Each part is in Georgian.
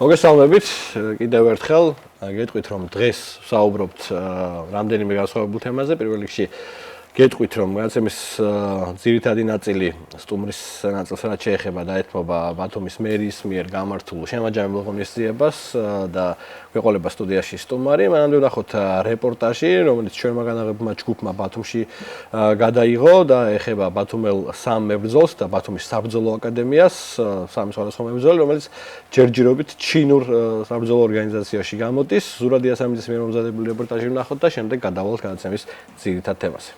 მოგესალმებით, კიდევ ერთხელ გეტყვით რომ დღეს ვსაუბრობთ რამდენიმე განსხვავებულ თემაზე. პირველ რიგში გეტყვით რომ განაცემის ძირითადი ნაწილი სტუმრის ნაწილს რაც შეეხება დაეთმობა ბათუმის მერის მიერ გამართულ შემაჯამებულ ღონისძიებას და გვეყოლება სტუდიაში სტუმარი. მანამდე ვნახოთ რეპორტაჟი, რომელიც ჩვენმა განაღებულმა ჯგუფმა ბათუმში გადაიღო და ეხება ბათუმელ სამ მებრძოლს და ბათუმის საბრძოლო აკადემიას, სამი სხვადასხვა მებრძოლი, რომელიც ჯერჯერობით ჩინურ საბრძოლო ორგანიზაციაში გამოდის. ზურაბ იასამიძის მიერ მომზადებული რეპორტაჟი ვნახოთ და შემდეგ გადავალთ განაცემის ძირითად თემაზე.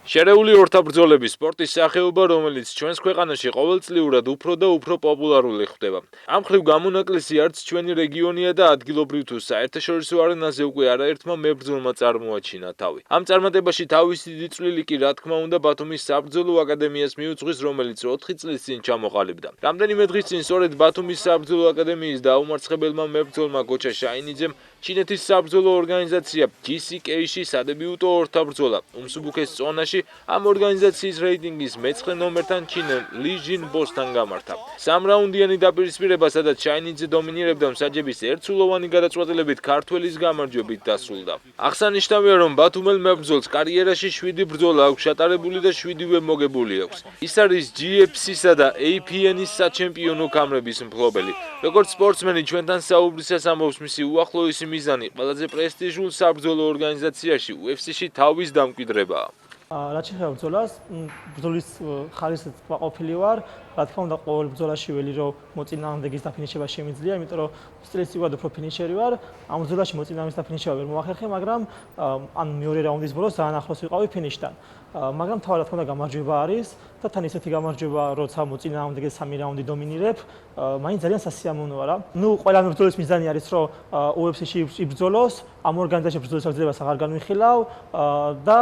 შერეული ორთაბრძოლების სპორტის სახეობა, რომელიც ჩვენს ქვეყანაში ყოველწლიურად უფრო და უფრო პოპულარული ხდება. ამ მხრივ გამონაკლისი არც ჩვენი რეგიონია და ადგილობრივ თუ საერთაშორისო არენაზე უკვე არაერთმა მებრძოლმა წარმოაჩინა თავი. ამ წარმატებაში თავისი დიდი წვლილი კი რა თქმა უნდა ბათუმის საბრძოლო აკადემიას მიუძღვის, რომელიც 4 წლის წინ ჩამოყალიბდა. რამდენიმე დღის წინ სწორედ ბათუმის საბრძოლო აკადემიის დაუმარცხებელმა მებრძოლმა გოჩა შაინიძემ ჩინეთის საბრძოლო ორგანიზაცია GCK-ში სადებიუტო ორთაბრძოლა. უმსუბუქეს ზონაში ამ ორგანიზაციის რეიტინგის მე-9 ნომერთან ჩინელ ალი ჟინბოსთან გამართა. სამრაუნდიანი დაპირისპირება, სადაც შაინიძე დომინირებდა, მსაჯების ერთსულოვანი გადაწყვეტილებით ქართველის გამარჯვებით დასრულდა. აღსანიშნავია, რომ ბათუმელ მებრძოლს კარიერაში 7 ბრძოლა აქვს ჩატარებული და 7-ვე მოგებული აქვს. ის არის GFC-სა და APN-ის საჩემპიონო კამრების მფლობელი. როგორც სპორტსმენი ჩვენთან საუბრისას ამბობს მისი უახლოესი მიზანი ყველაზე პრესტიჟულ საბრძოლო ორგანიზაციაში UFC-ში თავის დამკვიდრებაა. რაც შეეხება ბრძოლას, ბრძოლის ხარისხი ყოფილი ვარ. რა თქმა უნდა, ყოველ ბრძოლაში ველი რომ მოწინააღმდეგის დაფინიშება შემიძლია, იმიტომ რომ სტრესივად უფრო ფინიშერი ვარ. ამ ბრძოლაში მოწინააღმდეგის დაფინიშება ვერ მოახერხე, მაგრამ ან მეორე რაუნდის ბოლოს ძალიან ახლოს ვიყავი ფინიშთან. მაგრამ თავად რა თქმა უნდა გამარჯვება არის და თან ისეთი გამარჯვება, როცა მოწინააღმდეგე 3 რაუნდი დომინირებ, მაინც ძალიან სასიამოვნოა რა. ყველა მებრძოლის მიზანი არის რომ UFC-ში იბრძოლოს, ამ ორგანიზაციაში ბრძოლის აღძრებას აღარ განვიხილავ და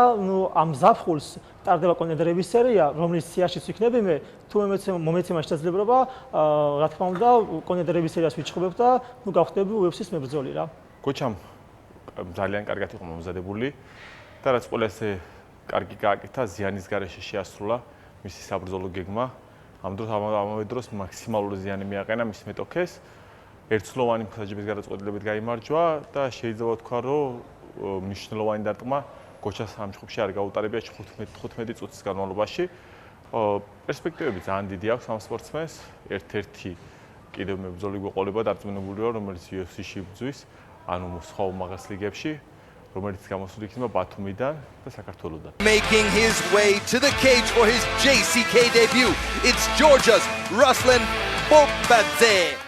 ამ ზაფხულს ტარდება კონტენდერების სერია, რომლის სიაშიც ვიქნები მე, თუ მომეცემა შესაძლებლობა, რა თქმა უნდა, კონტენდერების სერიას ვიჩხუბებ და გავხდები UFC-ის მებრძოლი რა. გოჩამ ძალიან კარგად იყო მომზადებული და რაც ყველაზე კარგი გააკეთა, ზიანის გარეშე შეასრულა მისი საბრძოლო გეგმა. ამავე დროს მაქსიმალური ზიანი მიაყენა მის მეტოქეს. ერთსულოვანი მსაჯების გადაწყვეტილებით გაიმარჯვა და შეიძლება ვთქვა, რომ მნიშვნელოვანი დარტყმა გოჩას ამ ჯგუფში არ გაუტარებია 15 წუთის განმავლობაში. პერსპექტივები ძალიან დიდი აქვს ამ სპორტსმენს. ერთ-ერთი კიდევ მებრძოლი გვეყოლება დარწმუნებულია, რომელიც UFC-ში ბრძვის, ანუ სხვა უმაღლეს ლიგებში, რომელიც გამოსული იქნება ბათუმიდან და საქართველოსდან. Making his way to the cage for his JCK debut. It's Georgia's Ruslan Bobadze.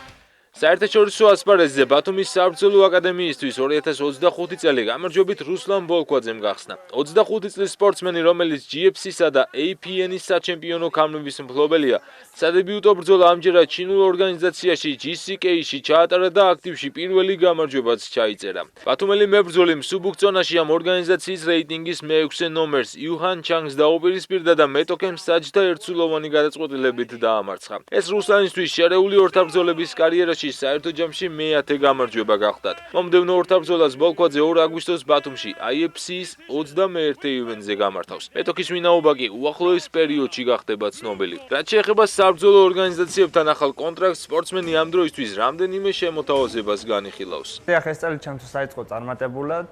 საერთაშორისო ასპარეზზე ბათუმის საბრძოლო აკადემიისთვის 2025 წელი გამარჯვებით რუსლან ბოლკვაძემ გახსნა. 25 წლის სპორტსმენი, რომელიც GFC-სა და APN-ის საჩემპიონო კამრების მფლობელია, სადებიუტო ბრძოლა ამჯერად ჩინურ ორგანიზაციაში GCK-ში ჩაატარა და აქტივში პირველი გამარჯვებაც ჩაიწერა. ბათუმელი მებრძოლი მსუბუქ ზონაში ამ ორგანიზაციის რეიტინგის მე-6 ნომერს იუჰან ჩანგს დაუპირისპირდა და მეტოქემ საჯთა ერთსულოვანი გადაწყვეტილებით დაამარცხა. ეს რუსლანისთვის შერეული ორთაბრძოლების კარიერაში საერთო ჯამში მე-10 გამარჯვება გახდათ. მომდევნო ორთაბრძოლას ბოლკვაძე 2 აგვისტოს ბათუმში IFC-ის 21 ივენტზე გამართავს. მეტოქის ვინაობა კი უახლოეს პერიოდში გახდება ცნობილი. რაც შეეხება საბრძოლო ორგანიზაციებთან ახალ კონტრაქტს, სპორტსმენი ამ დროისთვის რამდენიმე შემოთავაზებას განიხილავს. დიახ, ეს წელი ჩემთვის დაიწყო წარმატებულად.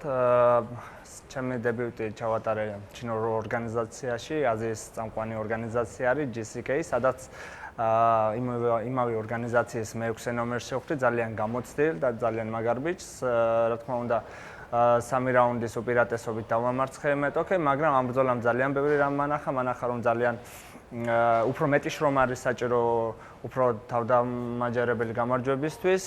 ჩემი დებიუტი ჩავატარე ჩინურ ორგანიზაციაში, აზიის წამყვანი ორგანიზაცია არის GCK, სადაც იმავე ორგანიზაციის მე-6 ნომერს შევხვდი, ძალიან გამოცდილ და ძალიან მაგარ ბიჭს. რა თქმა უნდა, 3 რაუნდის უპირატესობით დავამარცხე მეტოქე, მაგრამ ამ ბრძოლამ ძალიან ბევრი რამ მანახა, რომ ძალიან უფრო მეტი შრომა არის საჭირო უფრო თავდამაჯერებელი გამარჯვებისთვის.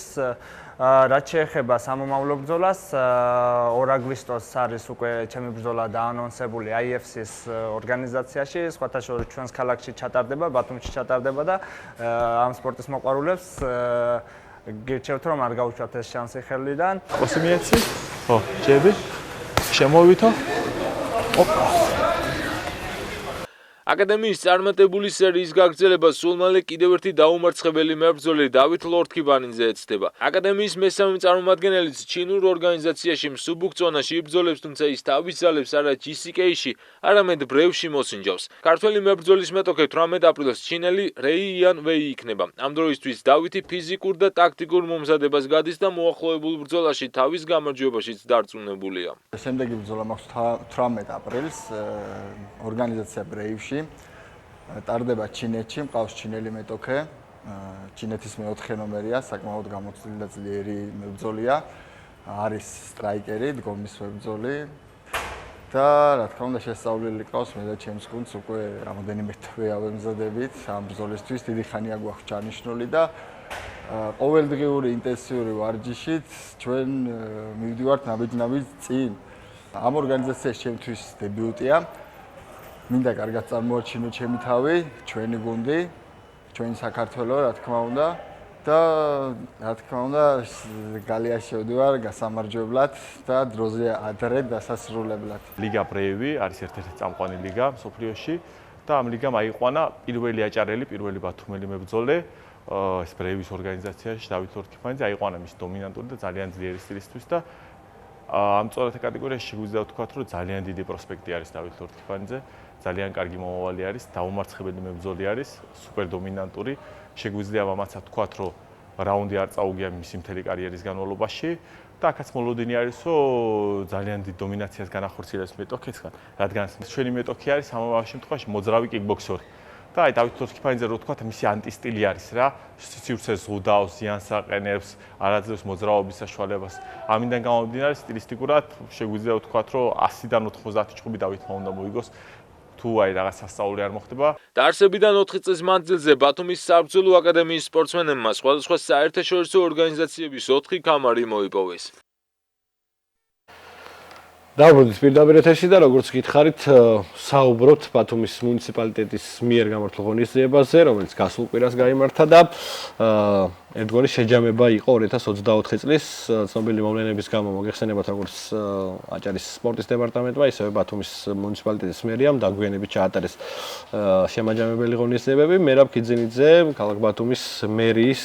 რაც შეეხება სამომავლო ბრძოლას, 2 აგვისტოს არის უკვე ჩემი ბრძოლა დაანონსებული IFC-ის ორგანიზაციაში, სხვათა შორის ჩვენს ქალაქში ჩატარდება, ბათუმში ჩატარდება და ამ სპორტის მოყვარულებს გირჩევთ, რომ არ გაუშვათ ეს შანსი ხელიდან. კოსმიეცი? ხო, ჯები. შემოვივითო. ოპა. აკადემიის წარმატებული სერიის გაგრძელება სულ მალე კიდევ ერთი დაუმარცხებელი მებრძოლი დავით ლორთქიბანიძე ეცდება. აკადემიის მესამე წარმომადგენელიც ჩინურ ორგანიზაციაში მსუბუქ ზონაში იბრძოლებს, თუმცა ის თავის ძალებს არა GCK-ში, არამედ ბრევში მოსინჯავს. ქართველი მებრძოლის მეტოქე 18 აპრილს ჩინელი რეი იან ვეი იქნება. ამ დროისთვის დავითი ფიზიკურ და ტაქტიკურ მომზადებას გადის და მოახლოებულ ბრძოლაში თავის გამარჯვებაშიც დარწმუნებულია. შემდეგი ბრძოლა მაქვს 18 აპრილს ორგანიზაცია ბრეივში. ტარდება ჩინეთში, მყავს ჩინელი მეტოქე. ჩინეთის მეოთხე ნომერია, საკმაოდ გამოცდილი და ძლიერი მებრძოლია. არის სტრაიკერი, დგომის მებრძოლი. და რა თქმა უნდა შესწავლილი ყავს მე და ჩემს გუნდს უკვე რამოდენიმე თვე ავემზადებით ამ ბრძოლისთვის. დიდი ხანია გვაქვს ჩანიშნული და ყოველდღიური ინტენსიური ვარჯიშით ჩვენ მივდივართ ნაბიჯ-ნაბიჯ წინ. ამ ორგანიზაციაში ჩემთვის დებიუტია. მინდა კარგად წარმოაჩინო ჩემი თავი, ჩვენი გუნდი, ჩვენი საქართველო, რა თქმა უნდა და რა თქმა უნდა გალიაში შევდივარ გასამარჯვებლად და დროზე ადრე დასასრულებლად. ლიგა ბრეივი არის ერთ-ერთი წამყვანი ლიგა მსოფლიოში და ამ ლიგამ აიყვანა პირველი აჭარელი, პირველი ბათუმელი მებრძოლი ეს ბრეივის ორგანიზაციაში დავით ლორთქიბანიძე აიყვანა მის დომინანტური და ძალიან ძლიერი სტილისთვის და ამ წოლათა კატეგორიაში შეგვიძლია ვთქვათ, რომ ძალიან დიდი პროსპექტი არის დავით ლორთქიბანიძე, ძალიან კარგი მომავალი არის, დაუმარცხებელი მებრძოლი არის, სუპერ დომინანტური. შეგვიძლია ამასაც ვთქვათ, რომ რაუნდი არ წაუგია მისი მთელი კარიერის განმავლობაში და აქაც მოლოდინი არის, რომ ძალიან დიდ დომინაციას განახორციელებს მეტოქისგან, რადგან ჩვენი მეტოქი არის ამავე შემთხვევაში მოძრავი კიკბოქსერი. და აი დავით ლორთქიბანიძე რო ვთქვათ, მისი ანტისტილი არის რა, სივრცეს ზღუდავს, ზიანს აყენებს, არაძლევს მოძრაობის საშუალებას. ამიდან გამომდინარე სტილისტიკურად შეგვიძლია ვთქვათ, რომ 100-დან 90 ჭუბი დავითმა უნდა მოიგოს. თუ აი რაღაც სასწაული არ მოხდება. დაარსებიდან 4 წლის მანძილზე ბათუმის საბრძოლო აკადემიის სპორტსმენებმა სხვადასხვა საერთაშორისო ორგანიზაციების 4 კამარი მოიპოვეს. დავბრუნდით პირდაპირ ეთერში და როგორც გითხარით, საუბრობთ ბათუმის მუნიციპალიტეტის მიერ გამართულ ღონისძიებაზე, რომელიც გასულ კვირას გაიმართა და ერთგვარი შეჯამება იყო 2024 წლის ცნობილი მოვლენების გამო მოგეხსენებათ, როგორც აჭარის სპორტის დეპარტამენტმა, ისევე ბათუმის მუნიციპალიტეტის მერიამ დაგვიანებით ჩაატარეს შემაჯამებელი ღონისძიებები. მერაბ ქიძინიძე, ქალაქ ბათუმის მერიის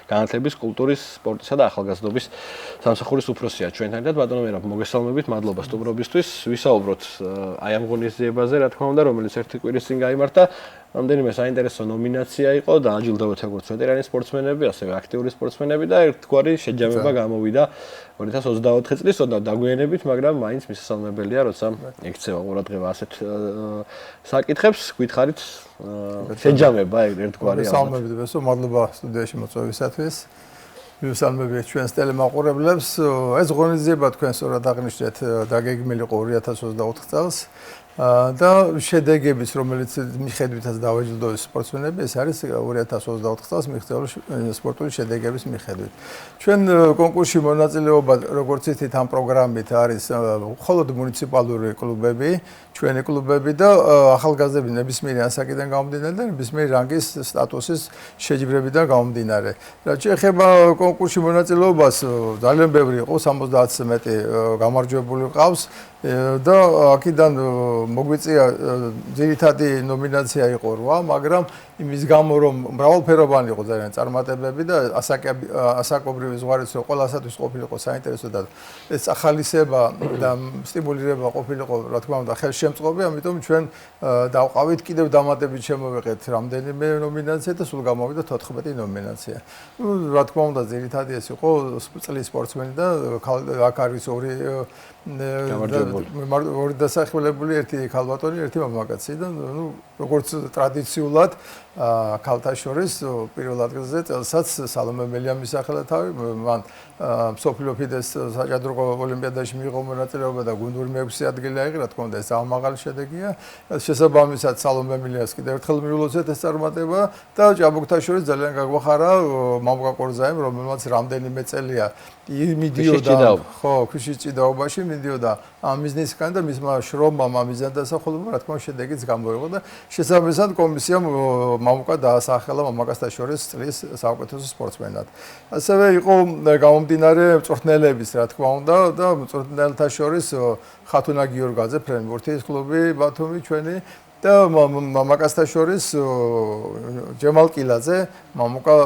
განათლების, კულტურის, სპორტისა და ახალგაზრდობის სამსახურის უფროსია ჩვენთან ერთად. ბატონო მერაბ, მოგესალმებით, მადლობა სტუმრობისთვის. ვისაუბროთ აი ამ ღონისძიებაზე, რა თქმა უნდა, რომელიც ერთი კვირის წინ გაიმართა. რამდენიმე საინტერესო ნომინაცია იყო და აჯილდოვეთ როგორც ვეტერანი სპორტსმენები, ასევე აქტიური სპორტსმენები და ერთგვარი შეჯამება გამოვიდა 2024 წლის დაგვიანებით, მაგრამ მაინც მისასალმებელია, როცა ექცევა ყურადღება ასეთ საკითხებს, გითხარით შეჯამება ერთგვარი. მისასალმებით, ბესო, მადლობა სტუდიაში მოწვევისათვის. მისასალმებით ჩვენს ტელემაყურებლებს. ეს ღონისძიება თქვენ სწორად აღნიშნეთ, დაგეგმილი იყო 2024 წელს. და შედეგების, რომელიც მიხედვითაც დავაჯილდოვეს სპორტსმენები, ეს არის 2024 წელს მიღწეული სპორტული შედეგების მიხედვით. ჩვენ კონკურსში მონაწილეობა, როგორც იცით, ამ პროგრამით არის მხოლოდ მუნიციპალური კლუბები, ჩვენი კლუბები და ახალგაზრდები ნებისმიერი ასაკიდან გამომდინარე და ნებისმიერი რანგის სტატუსის შეჯიბრებიდან გამომდინარე. რაც შეეხება კონკურსში მონაწილეობას, ძალიან ბევრი იყო, 70-ს მეტი გამარჯვებული ყავს და აქედან მოგვიწია ძირითადი ნომინაცია იყო 8, მაგრამ იმის გამო რომ მრავალფეროვანი იყო ძალიან წარმატებები და ასაკობრივი ზღვარიც ყველასათვის ყოფილიყო საინტერესო და ეს ახალისება და სტიმულირება ყოფილიყო, რა თქმა უნდა, ხელშემწყობი, ამიტომ ჩვენ დავყავით კიდევ დამატებით შემოვიღეთ რამდენიმე ნომინაცია და სულ გამოვიდა 14 ნომინაცია. რა თქმა უნდა, ძირითადი ეს იყო წლის სპორტსმენი და აქ არის ორი დასახელებული, ერთი ქალბატონი, ერთი მამაკაცი და როგორც ტრადიციულად ქალთა შორის პირველ ადგილზე წელსაც სალომე მელიამის სახელად თავი, მან მსოფლიო ფიდეს საჭადრო ოლიმპიადაში მიიღო მონაწილეობა და გუნდური მე-6 ადგილი აიღო, რა თქმა უნდა, ეს ძალიან მაღალი შედეგია. შესაბამისად სალომე მელიას კიდევ ერთხელ მიულოცეთ ეს წარმატება და ჭაბუკთა შორის ძალიან გაგვახარა მამუკა კორზაიმ, რომელმაც რამდენიმე წელია მიდიოდა, ხო, ქუჩის ჭიდაობაში მიდიოდა ამ მიზნისგან და მისმა შრომამ ამ მიზანდასახულებამ, რა თქმა უნდა, შედეგიც გამოიღო და შესაბამისად კომისიამ მამუკა დაასახელა მამაკაცთა შორის წლის საუკეთესო სპორტსმენად. ასევე იყო გამომდინარე მწვრთნელების, რა თქმა უნდა, და მწვრთნელთა შორის ხათუნა გიორგაძე, ფრენბურთის კლუბი, ბათუმი ჩვენი და მამაკაცთა შორის ჯემალ კილაძე, მამუკა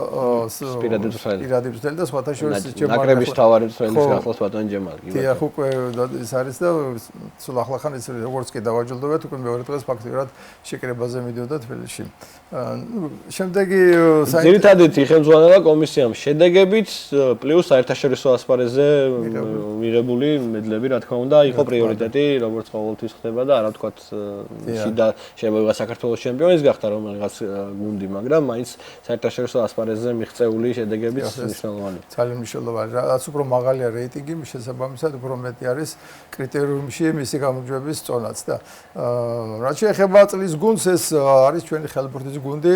პირადი მცველი და სხვათა შორის ნაკრების თავარი მცველის გახლავს ბატონი ჯემალი. დიახ, უკვე ის არის და სულ ახლახან ის როგორც კი დავაჯილდოვეთ, უკვე მეორე დღეს ფაქტიურად შეკრებაზე მიდიოდა თბილისში. შემდეგი ძირითადად ხელმძღვანელა კომისიამ შედეგებით პლუს საერთაშორისო ასპარეზზე მიღებული მედლები, რა თქმა უნდა, იყო პრიორიტეტი, როგორც ყოველთვის ხდება და არა ვთქვათ შიდა შემოიღო საქართველოს ჩემპიონის გახდა რომელიღაც გუნდი, მაგრამ მაინც საერთაშორისო ასპარეზზე მიღწეული შედეგებიც მნიშვნელოვანია. ძალიან მნიშვნელოვანი. რაც უფრო მაღალია რეიტინგი, შესაბამისად უფრო მეტი არის კრიტერიუმში მისი გამარჯვების წონაც და რაც შეეხება წლის გუნდს, ეს არის ჩვენი ხელბურთის გუნდი,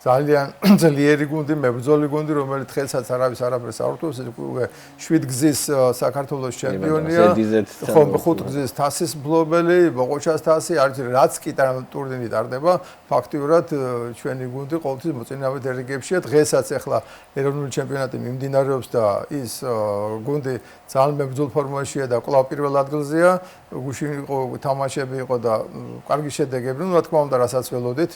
ძალიან ძლიერი გუნდი, მებრძოლი გუნდი, რომელიც ხელსაც არავის არაფერს არ ურთულს, უკვე 7 გზის საქართველოს ჩემპიონია, 5 გზის თასის მფლობელი, ბოღოჩას თასი, არის რაც კი ტურნირი ტარდება, ფაქტიურად ჩვენი გუნდი ყოველთვის მოწინავე რიგებშია. დღესაც ახლა ეროვნული ჩემპიონატი მიმდინარეობს და ის გუნდი ძალიან მებრძოლ ფორმაშია და კვლავ პირველ ადგილზეა. გუშინ იყო თამაშები იყო და კარგი შედეგები, რა თქმა უნდა, რასაც ველოდით.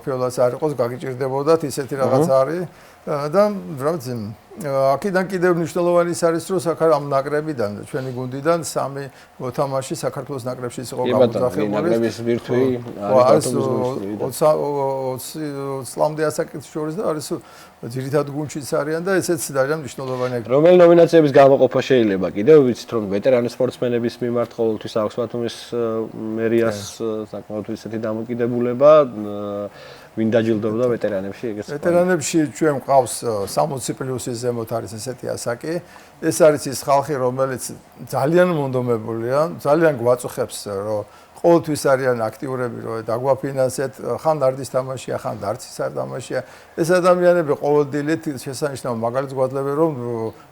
პირველად არ იყოს გაგიჭირდებოდათ ისეთი რაღაც არის და რა ვიცი აქედან კიდევ მნიშვნელოვანი ის არის რომ ამ ნაკრებიდან ჩვენი გუნდიდან 3 მოთამაშე საქართველოს ნაკრებში იყო გამოძახებული ნაკრების ბირთვი არის 20 წლამდე ასაკის შორის და არის ძირითად გუნდშიც არიან და ესეც ძალიან მნიშვნელოვანია. რომელი ნომინაციების გამოყოფა შეიძლება კიდევ ვიცით რომ ვეტერანი სპორტსმენების მიმართ ყოველთვის აქვს ბათუმის მერიას საკმაოდ ისეთი დამოკიდებულება ვინ დაჯილდოვდა ვეტერანებში ეგეც ვეტერანებში ჩვენ მყავს 60+ ზემოთ არის ესეთი ასაკი ეს არის ის ხალხი რომელიც ძალიან მონდომებულია ძალიან გვაწუხებს რომ ყოველთვის არიან აქტიურები რომ დაგვაფინანსეთ ხან დარდის თამაშია ხან დარცის არ თამაშია ეს ადამიანები ყოველდღიურად შესანიშნავ მაგალითს გვაძლევენ რომ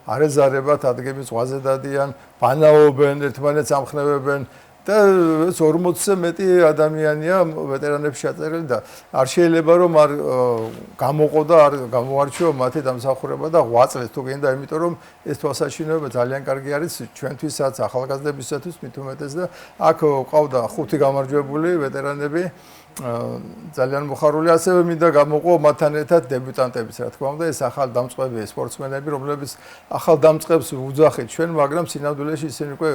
არეზარებათ ადგების ზღვაზე დადიან ბანაობენ ერთმანეთს ამხნევებენ და 40-ზე მეტი ადამიანია ვეტერანებში ჩაწერილი და არ შეიძლება რომ არ გამოყო და არ გამოარჩიო მათი დამსახურება და 8 წელს თუ გინდა იმიტომ რომ ეს თვალსაჩინოება ძალიან კარგი არის ჩვენთვისაც ახალგაზრდებისათვის მით უმეტეს და აქ ყავდა 5 გამარჯვებული ვეტერანები ძალიან მოხარული ასევე მინდა გამოყო მათთან ერთად დებიუტანტებიც რა თქმა უნდა ეს ახალ დამწყები სპორტსმენები რომლებიც ახალ დამწყებს უძახით ჩვენ მაგრამ სინამდვილეში ისინი უკვე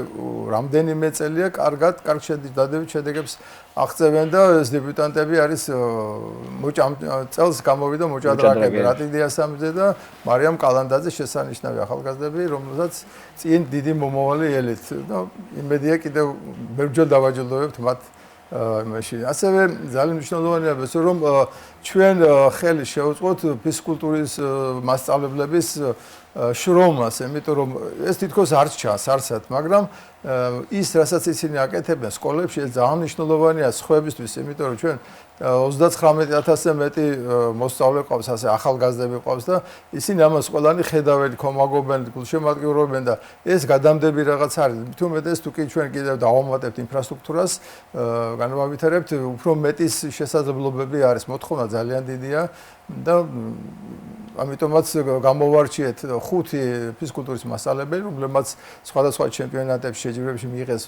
რამდენიმე წელია კარგად კარგ შედეგებს აღწევენ და ეს დებიუტანტები არის წელს გამოვიდა მოჭადრაკე რატიდიასამიძე და მარიამ კალანდაძე შესანიშნავი ახალგაზრდები რომელსაც წინ დიდი მომავალი ელით და იმედია კიდევ მერჯელ დავაჯილდოვებთ მათ მაშინ ასევე ძალიან მნიშვნელოვანია ეს რომ ჩვენ ხელი შევუწყოთ ფიზკულტურის მასწავლებლების შრომას, იმიტომ რომ ეს თითქოს არ ჩანს არსად, მაგრამ ის რასაც ისინი აკეთებენ სკოლებში ეს ძალიან მნიშვნელოვანია სხვებისთვის, იმიტომ რომ ჩვენ 39,000-ზე მეტი მოსწავლე ყავს, ასე ახალგაზრდები ყავს და ისინი ამას ყველანი ხედავენ, კომაგობენ, გულშემატკივრობენ და ეს გადამდები რაღაც არის. თუმცა ეს თუ კი ჩვენ კიდევ დავამატებთ ინფრასტრუქტურას, განვავითარებთ, უფრო მეტის შესაძლებლობები არის, მოთხოვნა ძალიან დიდია და ამიტომაც გამოვარჩიეთ 5 ფიზკულტურის მასწავლებელი, რომლებმაც სხვადასხვა ჩემპიონატებში შეჯიბრებებში მიიღეს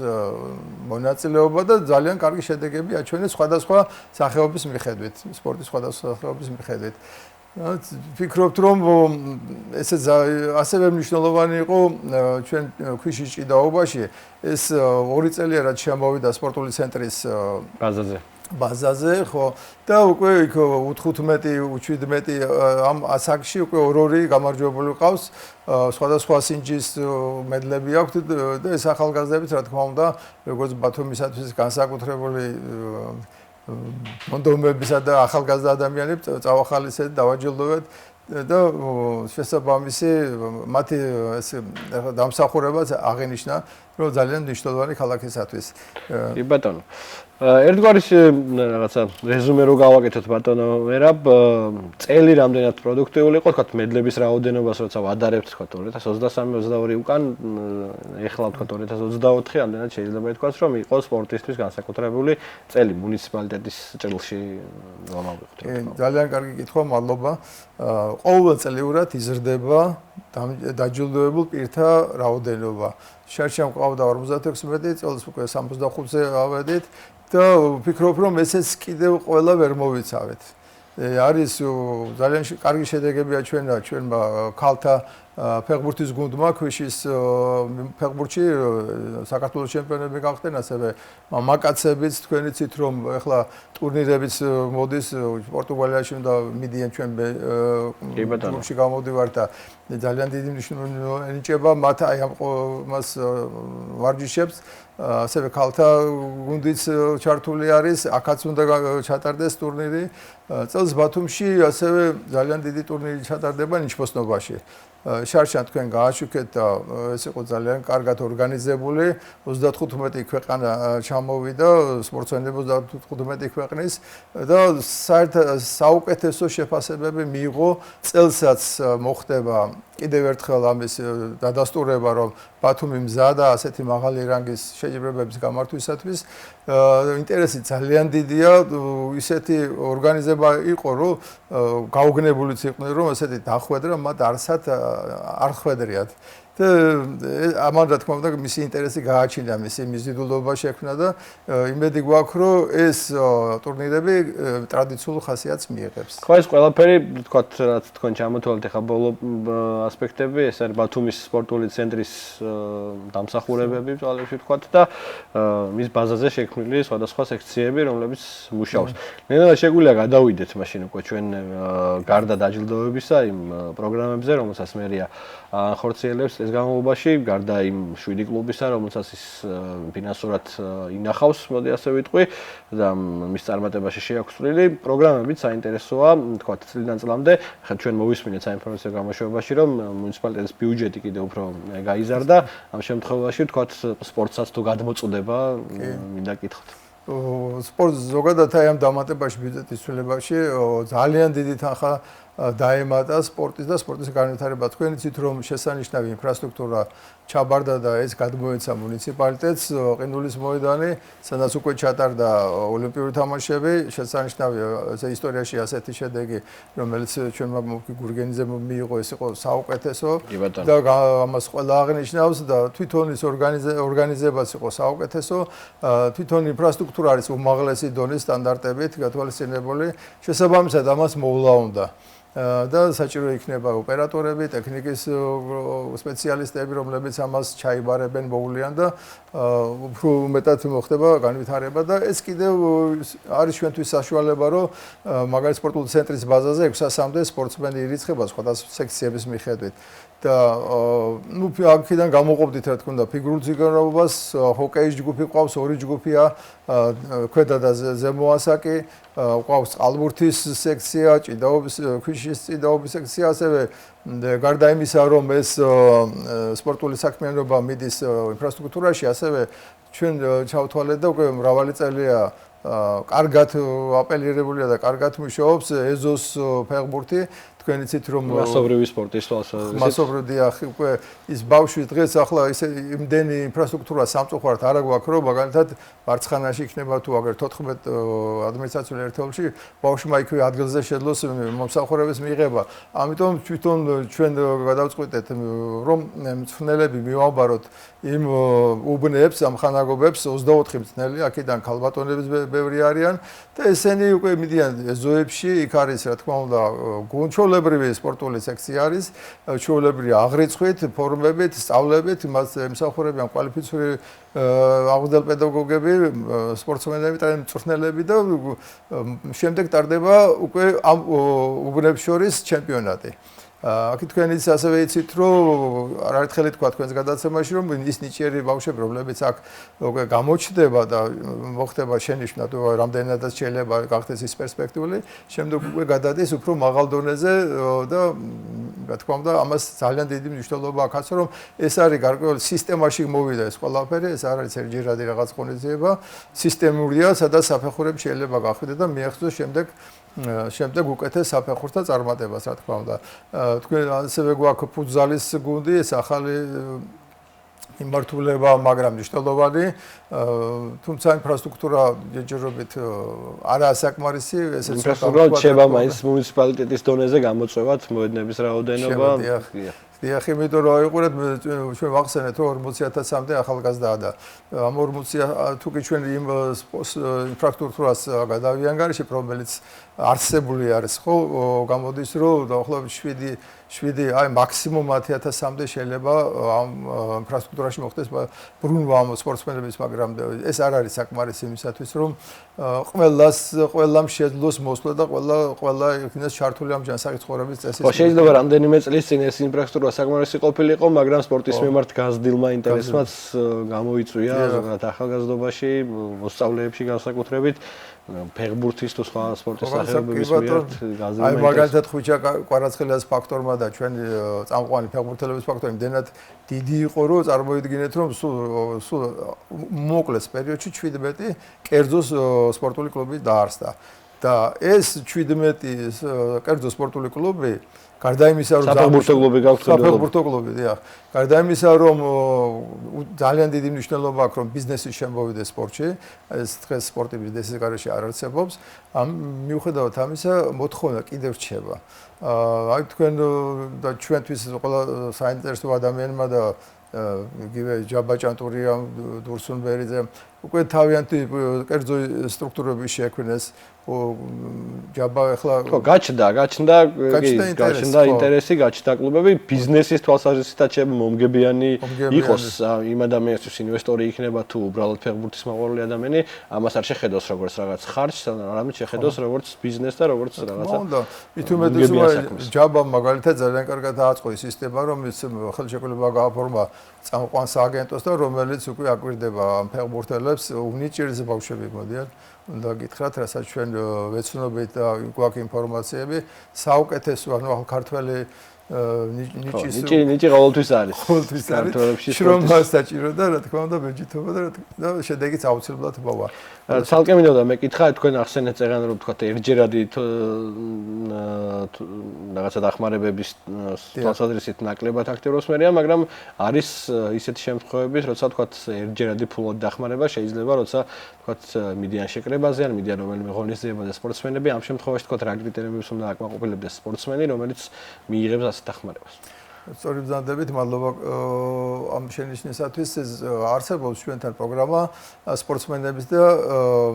მონაწილეობა და ძალიან კარგი შედეგები აჩვენეს სხვადასხვა სახეობის მიხედვით, სპორტის სხვადასხვა სახეობის მიხედვით. ვფიქრობთ, რომ ესე ასევე მნიშვნელოვანი იყო ჩვენ ქვიშის ჭიდაობაში ეს 2 წელია რაც შემოვიდა სპორტული ცენტრის ბაზაზე, ხო და უკვე იქ 15-17 ამ ასაკში უკვე 2 გამარჯვებული ყავს, სხვადასხვა სინჯის მედლები აქვთ და ეს ახალგაზრდებიც რა თქმა უნდა, როგორც ბათუმისათვის განსაკუთრებული მონდომებისა და ახალგაზრდა ადამიანებს წავახალისეთ, დავაჯილდოვეთ და შესაბამისი მათი დამსახურებაც აღინიშნა, რომ ძალიან მნიშვნელოვანი ქალაქისათვის. კი ბატონო. ერთგვარი რაღაცა რეზუმე რო გავაკეთოთ ბატონო ვერაბ, წელი რამდენად პროდუქტიული იყო, თქვათ მედლების რაოდენობას როცა ვადარებთ, თქვათ 2023-22 უკან, ეხლა თქვათ 2024, ამდენად შეიძლება ითქვას, რომ იყო სპორტისთვის განსაკუთრებული წელი მუნიციპალიტეტის წელში გამოვიხდით. ძალიან კარგი კითხვა, მადლობა. ყოველწლიურად იზრდება დაჯილდოებულ პირთა რაოდენობა. შარშამ ყავდა 56 წელს უკვე 65-ზე ავედით და ვფიქრობ, რომ ესეც კიდევ ყველა ვერ მოვიცავეთ. არის ძალიან კარგი შედეგებია ჩვენმა ქალთა ფეხბურთის გუნდმა ქვიშის ფეხბურთში საქართველოს ჩემპიონები გახდნენ, ასევე მამაკაცებიც თქვენ იცით რომ ახლა ტურნირებიც მოდის პორტუგალიაში და მიდიან ჩვენ ჯგუფში გამოდივართ და ძალიან დიდი მნიშვნელობა ენიჭება მათ აი ამას ვარჯიშებს ასევე ქალთა გუნდიც ჩართული არის, აქაც უნდა ჩატარდეს ტურნირი. წელს ბათუმში ასევე ძალიან დიდი ტურნირი ჩატარდება ნიჩბოსნობაში. შარშან თქვენ გააშუქეთ და ეს იყო ძალიან კარგად ორგანიზებული. 35 ქვეყანა ჩამოვიდა, სპორტსმენები 35 ქვეყნის და საუკეთესო შეფასებები მიიღო. წელსაც მოხდება კიდევ ერთხელ ამის დადასტურება, რომ ბათუმი მზადა ასეთი მაღალი რანგის შეჯიბრებების გამართვისათვის. ინტერესი ძალიან დიდია, ისეთი ორგანიზება იყო, რომ გაუგნებულიც იყვნენ, რომ ესეთი დახვედრა მათ არსად არ ხვედრიათ. და ამან რა თქმა უნდა მისი ინტერესი გააჩინა, მისი მიზიდულობა შექმნა და იმედი გვაქვს, რომ ეს ტურნირები ტრადიციულ ხასიათს მიიღებს. ხო, ეს ყველაფერი, თქვათ, რაც თქვენ ჩამოთვალეთ ახლა ბოლო ასპექტები, ეს არის ბათუმის სპორტული ცენტრის დამსახურებები, ძალებში თქვათ და მის ბაზაზე შექმნილი სხვადასხვა სექციები, რომლებიც მუშაობს. ნელა შეგვიძლია გადავიდეთ მაშინ უკვე ჩვენ გარდა დაჯილდოებისა იმ პროგრამებზე, რომელსაც მერია ხორციელებს ეს განმავლობაში, გარდა იმ 7 კლუბისა, რომელსაც ის ფინანსურად ინახავს, მოდი ასე ვიტყვი, და მის წარმატებაში შეაქვს წვლილი, პროგრამებიც საინტერესოა, თქვათ, წლიდან წლამდე. ხა ჩვენ მოვისმინეთ საინფორმაციო გამოშვებაში, რომ მუნიციპალიტეტის ბიუჯეტი კიდევ უფრო გაიზარდა. ამ შემთხვევაში, თქვათ, სპორტსაც თუ გადმოწუდება, მინდა გითხრათ. სპორტს ზოგადად აი ამ დამატებაში ბიუჯეტის ცვლილებაში ძალიან დიდი თანხა დაემატა სპორტის და სპორტის განვითარება. თქვენ იცით რომ შესანიშნავი ინფრასტრუქტურა ჩაბარდა და ეს გადმოეცა მუნიციპალიტეტს, ყინულის მოედანი, სადაც უკვე ჩატარდა ოლიმპიური თამაშები, შესანიშნავი ისტორიაში ასეთი შედეგი, რომელიც ჩვენმა გურგენიძემ მიიღო, ეს იყო საუკეთესო და ამას ყველა აღნიშნავს და თვითონ ის ორგანიზებაც იყო საუკეთესო, თვითონ ინფრასტრუქტურა არის უმაღლესი დონის სტანდარტებით გათვალისწინებული, შესაბამისად ამას მოვლა უნდა. და საჭირო იქნება ოპერატორები, ტექნიკის სპეციალისტები, რომლებიც ამას ჩაიბარებენ, მოვლიან და უფრო მეტად მოხდება განვითარება და ეს კიდევ არის ჩვენთვის საშუალება, რომ მაგალითად სპორტული ცენტრის ბაზაზე 600-მდე სპორტსმენი ირიცხება სხვადასხვა სექციების მიხედვით. და ნუ აქედან გამოყოფდით რა თქმა უნდა ფიგურულ ძიგანობას, ჰოკეის ჯგუფი ყავს, 2 ჯგუფია, ქვედა და ზემო ასაკი, ყავს წყალბურთის სექცია, ჭიდაობის, ქვიშის ჭიდაობის სექცია, ასევე გარდა იმისა, რომ ეს სპორტული საქმიანობა მიდის ინფრასტრუქტურაში, ასევე ჩვენ ჩავთვალეთ და უკვე მრავალი წელია კარგად აპელირებულია და კარგად მუშაობს ეზოს ფეხბურთი. თქვენ იცით რომ მასობრივი სპორტის თვალსაზრისით მასობრივი უკვე ის ბავშვი დღეს ახლა ისე იმდენი ინფრასტრუქტურა სამწუხაროდ არ აქვს, რომ მაგალითად მარცხანაში იქნება თუ აგერ 14 ადმინისტრაციულ ერთეულში ბავშვმა იქვე ადგილზე შეძლოს მომსახურების მიღება. ამიტომ თვითონ ჩვენ გადავწყვიტეთ რომ მწვრთნელები მივაბაროთ იმ უბნებს, ამ ხანაგობებს 24 მწვრთნელი, აქედან ქალბატონების ბევრი არიან და ესენი უკვე მიდიან ზოებში, იქ არის რა თქმა უნდა გუნჩოლებრივი სპორტული სექცია არის, ჩვეულებრივი აღრიცხვით, ფორმებით, სწავლებით, მას ემსახურებიან კვალიფიციური აღზრდელ პედაგოგები, სპორტსმენები, მწვრთნელები და შემდეგ ტარდება უკვე ამ უბნებს შორის ჩემპიონატი. აქ თქვენ ასევე იცით რომ არაერთხელ თქვა თქვენს გადაცემაში რომ ის ნიჭიერი ბავშვები რომლებიც აქ უკვე გამოჩნდება და მოხდება შენიშვნა თუ რამდენადაც შეიძლება გახდეს ის პერსპექტიული შემდეგ უკვე გადადის უფრო მაღალ დონეზე და რა თქმა უნდა ამას ძალიან დიდი მნიშვნელობა აქვს რომ ეს არის გარკვეულ სისტემაში მოვიდა ეს ყველაფერი ეს არ არის ერთჯერადი რაღაც ღონისძიება სისტემურია სადაც საფეხურები შეიძლება გახვიდე და მიაღწიოს შემდეგ უკეთეს საფეხურთა წარმატებას რა თქმა უნდა თქვენ ასევე გვაქვს ფუტზალის გუნდი ეს ახალი იმართულება მაგრამ მნიშვნელოვანი თუმცა ინფრასტრუქტურა ჯერჯერობით არაა საკმარისი ესეც ინფრასტრუქტურა შეება მაინც მუნიციპალიტეტის დონეზე გამოწვევად მოედნების რაოდენობა დიახ, იმიტომ რომ აიყურეთ ჩვენ ვახსენეთ რომ 40000-მდე ახალგაზრდაა და ამ 40 თუ კი ჩვენ იმ ინფრასტრუქტურას გადავიანგარიშებ, რომელიც არსებული არის, ხო, გამოდის რომ დაახლოებით 7 აი მაქსიმუმ 10000-მდე შეიძლება ამ ინფრასტრუქტურაში მოხდეს ბრუნვა ამ სპორტსმენების, მაგრამ ეს არ არის საკმარისი იმისათვის, რომ ყველამ შეძლოს მოსვლა და ყველა იქნას ჩართული ამ ჯანსაღი ცხოვრების წესის. ხო, შეიძლება რამდენიმე წლის წინ ეს ინფრასტრუქტურა საკმარისი ყოფილიყო, მაგრამ სპორტის მიმართ გაზრდილმა ინტერესმაც გამოიწვია ზოგადად ახალგაზრდობაში, მოსწავლეებში განსაკუთრებით. ფეხბურთის თუ სხვა სპორტის სახეობების მიმართ გაზრდილმა. აი მაგალითად ხუჩა კვარაცხელიას ფაქტორმა და ჩვენი წამყვანი ფეხბურთელების ფაქტორი იმდენად დიდი იყო, რომ წარმოიდგინეთ, რომ სულ მოკლეს პერიოდში 17 კერძო სპორტული კლუბი დაარსდა. და ეს 17 კერძო სპორტული კლუბი გარდა იმისა, რომ საფეხბურთო კლუბი გაქვთ, საფეხბურთო კლუბი, დიახ. გარდა იმისა, რომ ძალიან დიდი მნიშვნელობა აქვს, რომ ბიზნესი შემოვიდეს სპორტში, ეს დღეს სპორტი ბიზნესის გარეშე არ არსებობს. ამ მიუხედავად ამისა, მოთხოვნა კიდევ რჩება. აი თქვენ და ჩვენთვის ყველა საინტერესო ადამიანმა და იგივე ჯაბაჭანტურია, დურსუნბერიძე უკვე თავიანთი კერძო სტრუქტურები შეექმნეს. ჯაბა ახლა ხო გაჩნდა ინტერესი, გაჩნდა კლუბები, ბიზნესის თვალსაზრისითაც შეიძლება მომგებიანი იყოს იმ ადამიანისთვის ინვესტორი იქნება თუ უბრალოდ ფეხბურთის მოყვარული ადამიანი, ამას არ შეხედოს როგორც რაღაც ხარჯს, არამედ შეხედოს როგორც ბიზნესს და როგორც რაღაცა. მით უმეტეს ჯაბა მაგალითად ძალიან კარგად დააწყო ის სისტემა, რომ ის ხელშეკრულება გააფორმა წამყვან სააგენტოს და რომელიც უკვე აკვირდება ამ ფეხბურთელებს, უნიჭიერზე ბავშვები მოდიან. უნდა გითხრათ, რასაც ჩვენ ვეცნობთ და გვაქვს ინფორმაციები, საუკეთესო ანუ ქართველი ნიჭი ყოველთვის არის. ყოველთვის არის. შრომა საჭირო და რა თქმა უნდა ბეჯითობა და შედეგიც აუცილებლად მოვა. ცალკე მინდოდა მეკითხა, თქვენ ახსენეთ წეგან რომ თქვა ერთჯერადი რაღაცა დახმარებების თვალსაზრისით ნაკლებად აქტიურობს მერია, მაგრამ არის ისეთი შემთხვევები, როცა თქვა ერთჯერადი ფულად დახმარება შეიძლება, როცა თქვა მიდიან შეკრებაზე ან მიდიან რომელიმე ღონისძიებაზე სპორტსმენები, ამ შემთხვევაში თქვა რა კრიტერიუმებს უნდა აკმაყოფილებდეს სპორტსმენი, რომელიც მიიღებს ასეთ დახმარებას. სწორი ბრძანდებით, მადლობა ამ შენიშვნისათვის. არსებობს ჩვენთან პროგრამა სპორტსმენების და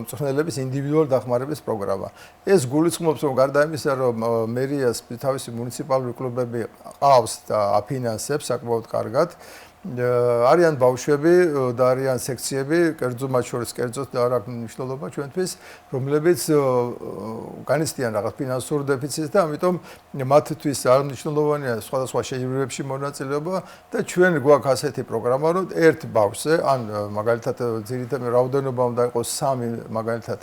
მწვრთნელების ინდივიდუალური დახმარების პროგრამა. ეს გულისხმობს, რომ გარდა იმისა, რომ მერიას თავისი მუნიციპალური კლუბები ყავს და აფინანსებს საკმაოდ კარგად, არიან ბავშვები და არიან სექციები, კერძო მათ შორის კერძოს და არ აქვს მნიშვნელობა ჩვენთვის, რომლებიც განიცდიან რაღაც ფინანსურ დეფიციტს და ამიტომ მათთვის არ მნიშვნელოვანია სხვადასხვა შეჯიბრებებში მონაწილეობა და ჩვენ გვაქვს ასეთი პროგრამა, რომ ერთ ბავშვზე, ან მაგალითად ძირითადად რაოდენობა უნდა იყოს 3 მაგალითად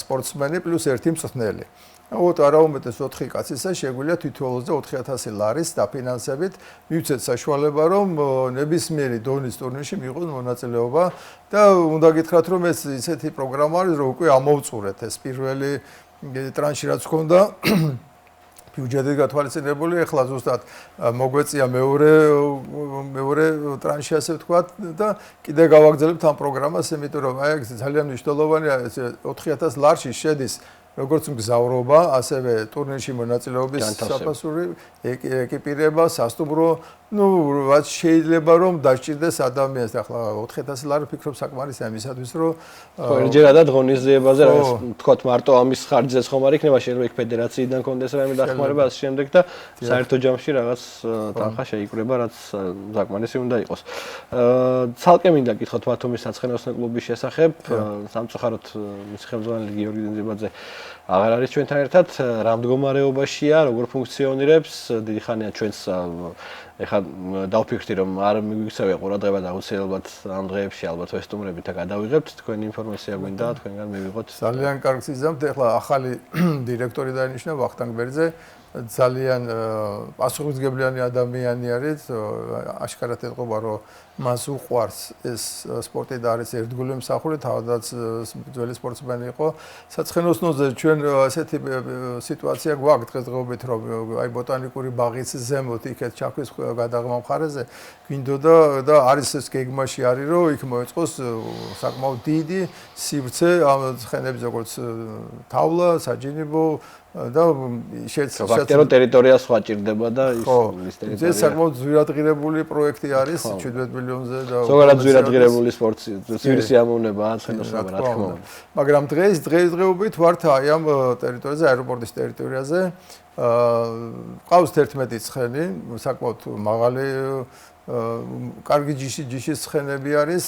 სპორტსმენი პლუს 1 მწვრთნელი. არაუმეტეს 4 კაცისა შეგვიძლია თითოეულზე 4000 ლარის დაფინანსებით მივცეთ საშუალება, რომ ნებისმიერი დონის ტურნირში მიიღოს მონაწილეობა და უნდა გითხრათ, რომ ეს ისეთი პროგრამა არის, რომ უკვე ამოვწურეთ ეს პირველი ტრანში რაც ჰქონდა ბიუჯეტი გათვალისწინებული, ახლა ზუსტად მოგვეწია მეორე ტრანში ასე ვთქვათ და კიდე გავაგრძელებთ ამ პროგრამას, იმიტომ რომ აი ეს ძალიან მნიშვნელოვანია, 4000 ლარში შედის როგორც მგზავრობა, ასევე ტურნირში მონაწილეობის საფასური ეკიპირება, სასტუმრო, რაც შეიძლება რომ დაჭირდეს ადამიანს. ახლა 4000 ლარი ვფიქრობ საკმარისია იმისათვის, რომ ერთჯერადად ღონისძიებაზე რაღაც ვთქვათ მარტო ამის ხარჯზეც ხომ არ იქნება, შეიძლება იქ ფედერაციიდან კონდეს რაიმე დახმარება ასე შემდეგ და საერთო ჯამში რაღაც თანხა შეიკრება, რაც საკმარისი უნდა იყოს. ცალკე მინდა გითხოთ ბათუმის საცხენოსნო კლუბის შესახებ, სამწუხაროდ მისი ხელმძღვანელი გიორგი დინძებაძე აღარ არის ჩვენთან ერთად, რა მდგომარეობაშია, როგორ ფუნქციონირებს, დიდი ხანია ჩვენს ეხლა დავფიქრდი რომ არ მიგვიქცევია ყურადღება და აუცილებლად ამ დღეებში ალბათ ვესტუმრებით და გადავიღებთ, თქვენი ინფორმაცია გვინდა, თქვენგან მივიღოთ. ძალიან კარგ სიზამთ, ეხლა ახალი დირექტორი დაინიშნა ვახტანგ ბერძე, ძალიან პასუხისმგებლიანი ადამიანი არის, აშკარად ეთყობა, რომ მას უყვარს ეს სპორტი და არის ერთგული მსახური, თავადაც ძველი სპორტსმენი იყო. საცხენოსნოზე ჩვენ ასეთი სიტუაცია გვაქვს დღესდღეობით, რომ აი ბოტანიკური ბაღის ზემოთ იქეთ ჩაქვის გადაღმა მხარეზე გვინდოდა და არის ეს გეგმაში არის რომ იქ მოეწყოს საკმაოდ დიდი სივრცე ამ ცხენების როგორც თავლა, საჯინიბო და ფაქტობრივად ტერიტორია სხვა ჭირდება და ის ტერიტორია. ეს საკმაოდ ძვირადღირებული პროექტი არის 17 მილიონზე და ზოგადად ძვირადღირებული სპორტი სიამოვნებაა ცხენოსნობა რა თქმა უნდა. მაგრამ დღესდღეობით ვართ აი ამ ტერიტორიაზე, აეროპორტის ტერიტორიაზე. ყავს 11 ცხენი, საკმაოდ მაღალი კარგი ჯიშის ცხენები არის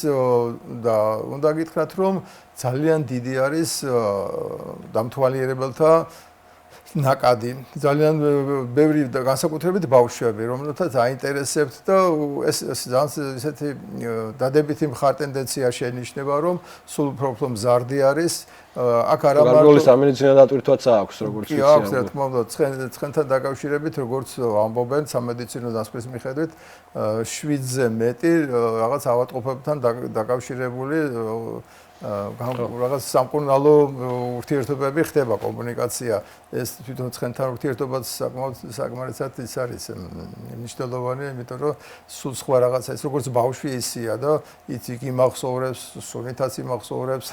და უნდა გითხრათ რომ ძალიან დიდი არის დამთვალიერებელთა ნაკადი. ძალიან ბევრი და განსაკუთრებით ბავშვები, რომელთაც აინტერესებთ და ეს ძალიან ისეთი დადებითი მხარ ტენდენცია შენიშნება, რომ სულ უფრო მზარდი არის. აქ არა მარტო სამედიცინო დატვირთვაც აქვს, როგორც ვიცი. აქვს, რა თქმა უნდა, ცხენთან დაკავშირებით, როგორც ამბობენ სამედიცინო დასკვნის მიხედვით, 7-ზე მეტი რაღაც ავადმყოფობთან დაკავშირებული რაღაც სამკურნალო ურთიერთობები ხდება კომუნიკაცია ეს თვითონ ცხენთან ურთიერთობაც საკმარისად ის არის მნიშვნელოვანი იმიტომ რომ სულ სხვა რაღაცა ეს როგორც ბავშვი ისია და იცი იმახსოვრებს სუნითაც იმახსოვრებს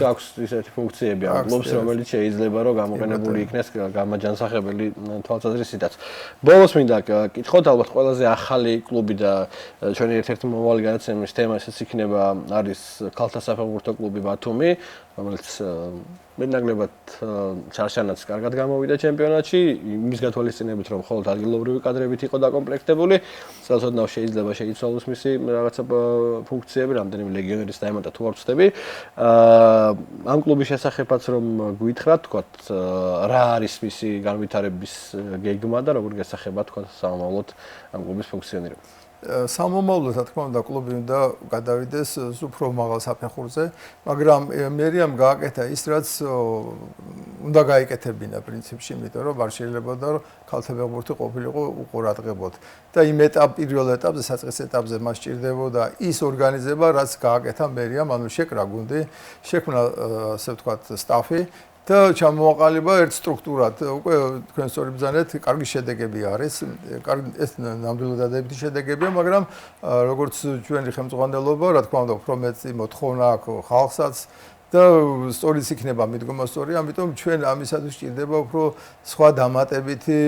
აქვს ისეთი ფუნქციები ამბობს რომელიც შეიძლება რომ გამოყენებული იქნეს გამაჯანსაღებელი თვალსაზრისითაც ბოლოს მინდა კითხოთ ალბათ ყველაზე ახალი კლუბი და ჩვენი ერთ-ერთი მომავალი განაცემის თემა ესეც იქნება არის ქალთა საფეხბურთო კლუბი ბათუმი, რომელიც მეტნაკლებად ჩარშანაც კარგად გამოვიდა ჩემპიონატში, იმის გათვალისწინებით რომ მხოლოდ ადგილობრივი კადრებით იყო დაკომპლექტებული, წელსოდნავ შეიძლება შეიცვალოს მისი რაღაცა ფუნქციები, რამდენიმე ლეგიონერის დაემატა თუ არ ვცდები. ამ კლუბის შესახებაც რომ გვითხრათ, თქვათ, რა არის მისი განვითარების გეგმა და როგორ გესახება თქვათ სამომავლოდ ამ კლუბის ფუნქციონირება. სამომავლოდ, რა თქმა უნდა, კლუბი უნდა გადავიდეს უფრო მაღალ საფეხურზე, მაგრამ მერიამ გააკეთა ის, რაც უნდა გაიკეთებინა პრინციპში, იმიტომ რომ არ შეიძლება და ქალთა ფეხბურთი ყოფილიყო უყურადღებოდ. და იმ პირველ ეტაპზე, საწყის ეტაპზე მას სჭირდებოდა ის ორგანიზება, რაც გააკეთა მერიამ, ანუ შეკრა გუნდი, შექმნა, ასე ვთქვათ, სტაფი და ჩამოაყალიბა ერთ სტრუქტურად. უკვე თქვენ სწორი ბრძანეთ, კარგი შედეგები არის. ეს ნამდვილად დადებითი შედეგებია, მაგრამ როგორც ჩვენი ხელმძღვანელობა, რა თქმა უნდა, უფრო მეცი მოთხოვნა აქვს ხალხსაც და სწორიც იქნება მიდგომა სწორი, ამიტომ ჩვენ ამისათვის სჭირდება უფრო სხვა დამატებითი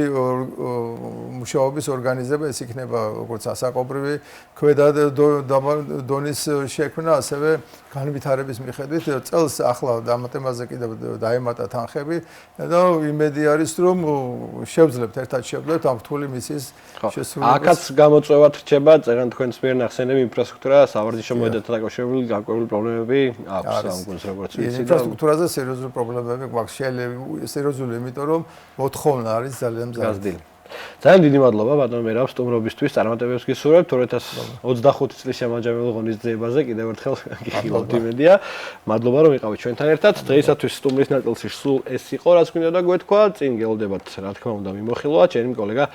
მუშაობის ორგანიზება, ეს იქნება როგორც ასაკობრივი ქვედა დონის შექმნა, ასევე განვითარების მიხედვით წელს ახლა დამატებაზე კიდევ დაემატა თანხები და იმედი არის რომ შევძლებთ ამ რთული მისიის შესრულებას. აქაც გამოწვევად რჩება წერან თქვენს მიერ ნახსენები ინფრასტრუქტურა, სავარჯიშო მოედანთან დაკავშირებული გარკვეული პრობლემები აქვს ამ გუნდს როგორც ვიცი და ინფრასტრუქტურაზე სერიოზული პრობლემები გვაქვს სერიოზული, იმიტომ რომ მოთხოვნა არის ძალიან მზარდი. ძალიან დიდი მადლობა ბატონ მერაბ სტუმრობისთვის, წარმატებებს გისურვებთ 2025 წლის შემაჯამებელ ღონისძიებაზე კიდევ ერთხელ გიხილავთ იმედია. მადლობა რომ იყავით ჩვენთან ერთად. დღეისათვის სტუმრის ნაწილში სულ ეს იყო, რაც გვინდა და გვეთქვა. წინ გელოდებათ, რა თქმა უნდა, მიმოხილვა ჩემი კოლეგა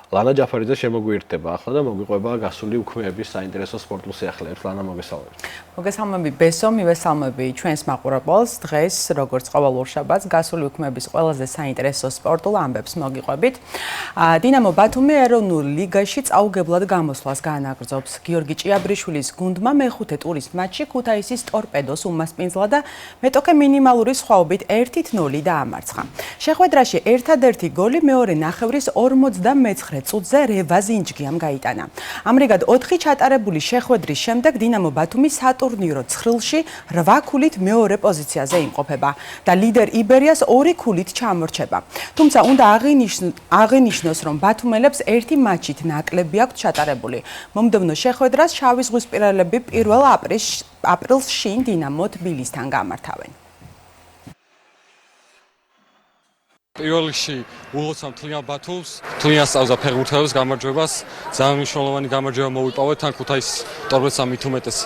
ლანა ჯაფარიძე შემოგვიერთდება ახლა და მოგვიყვება გასული უქმეების საინტერესო სპორტულ სიახლეებს. ლანა, მოგესალმებით. მოგესალმები ბესო, მივესალმები ჩვენს მაყურებელს. დღეს, როგორც ყოველ შაბათს, გასული უქმეების ყველაზე საინტერესო სპორტულ ამბებს მოგიყვებით. დინამო ბათუმი ეროვნულ ლიგაში წაუგებლად გამოსვლას განაგრძობს. გიორგი ჭიაბრიშვილის გუნდმა მეხუთე ტურის მატჩში ქუთაისის ტორპედოს უმასპინძლა და მეტოქე მინიმალური სხვაობით 1-0 დაამარცხა. შეხვედრაში ერთადერთი გოლი მეორე ნახევრის 49 წუთზე რევაზინჯგიამ გაიტანა. ამრიგად 4 ჩატარებული შეხვედრის შემდეგ დინამო ბათუმი სატურნირო ცხრილში 8 ქულით მეორე პოზიციაზე იმყოფება და ლიდერ იბერიას 2 ქულით ჩამორჩება. თუმცა უნდა აღინიშნოს, რომ ბათუმელებს 1 მატჩით ნაკლები აქვთ ჩატარებული. მომდევნო შეხვედრას შავიზღვისპირელები 1 აპრილს შინ დინამო თბილისთან გამართავენ. პირველ რიგში ულოცავ თლიან ბათუმს, თლიან სწავლა ფეხბურთელებს გამარჯვებას. ძალიან მნიშვნელოვანი გამარჯვება მოვიპოვეთ თან ქუთაისის ტორპედოს 13-ს.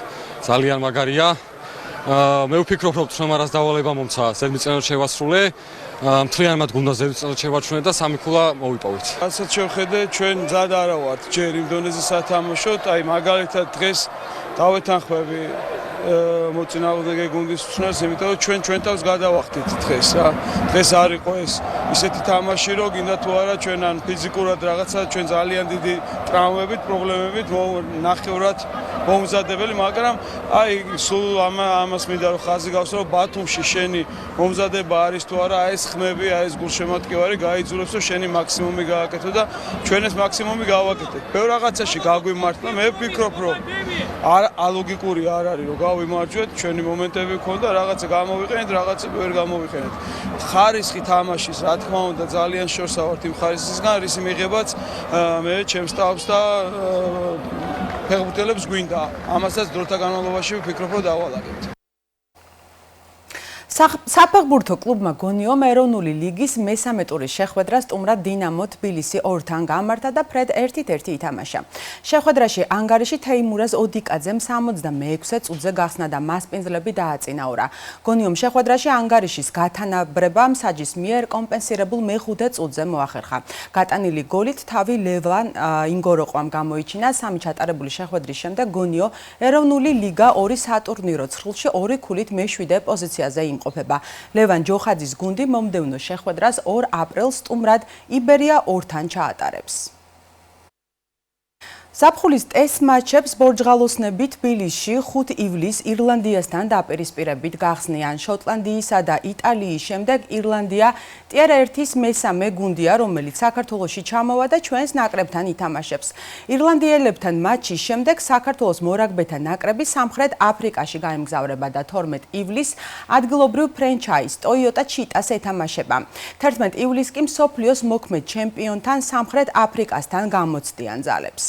ძალიან მაგარია. მე ვფიქრობ, რომ თრომარას დავალება მომცა, ზედმიწევნად შევასრულე. მთლიანად გუნდს ზედმიწევნად შევაჩვენე და 3 ქულა მოვიპოვეთ. რასაც შევხედე, ჩვენ მზად არა ვართ ჯერ იმ დონეზე სათამაშოთ, აი მაგალითად დღეს დავეთანხმები მოწინააღმდეგე გუნდის მწვრთნელს, იმიტომ რომ ჩვენ თავს გადავახდით დღეს რა. დღეს არ იყო ეს ისეთი თამაში, რომ გინდა თუ არა ჩვენ ან ფიზიკურად რაღაცა ჩვენ ძალიან დიდი ტრამვებით, პრობლემებით ნახევრად მომზადებელი, მაგრამ აი სულ ამას მინდა რომ ხაზი გავსვა, რომ ბათუმში შენი მომზადება არის თუ არა, ეს ხმები, ეს გულშემატკივარი გაიძულებს, რომ შენი მაქსიმუმი გააკეთო და ჩვენ ეს მაქსიმუმი გავაკეთეთ. ბევრ რაღაცაში გაგვიმართლა, მე ვფიქრობ, რომ ალოგიკური არ არის, რომ გავიმარჯვეთ, ჩვენი მომენტები გქონდა, რაღაცა გამოვიყენეთ, რაღაცა ვერ გამოვიყენეთ. ხარისხი თამაშის, რა თქმა უნდა, ძალიან შორსა ვართ იმ ხარისხისგან, რისი მიღებაც მე ჩემს თავს და ფეხბურთელებს გვინდა. ამასაც დროთა განმავლობაში ვფიქრობ, რომ დავალაგებთ. საფეხბურთო კლუბმა გონიომ ეროვნული ლიგის მესამე ტურის შეხვედრა სტუმრად დინამო თბილისი 2-თან გამართა და ფრედ 1-1 ითამაშა. შეხვედრაში ანგარიში თეიმურაზ ოდიკაძემ 66-ე წუთზე გახსნა და მასპინძლები დააწინაურა. გონიომ შეხვედრაში ანგარიშის გათანაბრება მსაჯის მიერ კომპენსირებულ მე-5 წუთზე მოახერხა. გატანილი გოლით თავი ლევან ინგოროყვამ გამოიჩინა. სამი ჩატარებული შეხვედრის შემდეგ გონიო ეროვნული ლიგა 2 სატურნირო ცხრილში 2 ქულით მე-7 პოზიციაზე იმყოფება. ლევან ჯოხაძის გუნდი მომდევნო შეხვედრას 2 აპრილს სტუმრად იბერია 2-თან ჩაატარებს. ზაფხულის ტესტ მატჩებს ბორჯღალოსნები თბილისში 5 ივლისს ირლანდიასთან დაპირისპირებით გახსნიან. შოტლანდიისა და იტალიის შემდეგ ირლანდია ტიერ 1-ის მესამე გუნდია, რომელიც საქართველოში ჩამოვა და ჩვენს ნაკრებთან ითამაშებს. ირლანდიელებთან მატჩის შემდეგ საქართველოს მორაგბეთა ნაკრები სამხრეთ აფრიკაში გაემგზავრება და 12 ივლისს ადგილობრივ ფრენჩაიზ ტოიოტა ჩიტას ეთამაშება. 11 ივლისს კი მსოფლიოს მოქმედ ჩემპიონთან სამხრეთ აფრიკასთან გამოცდიან ძალებს.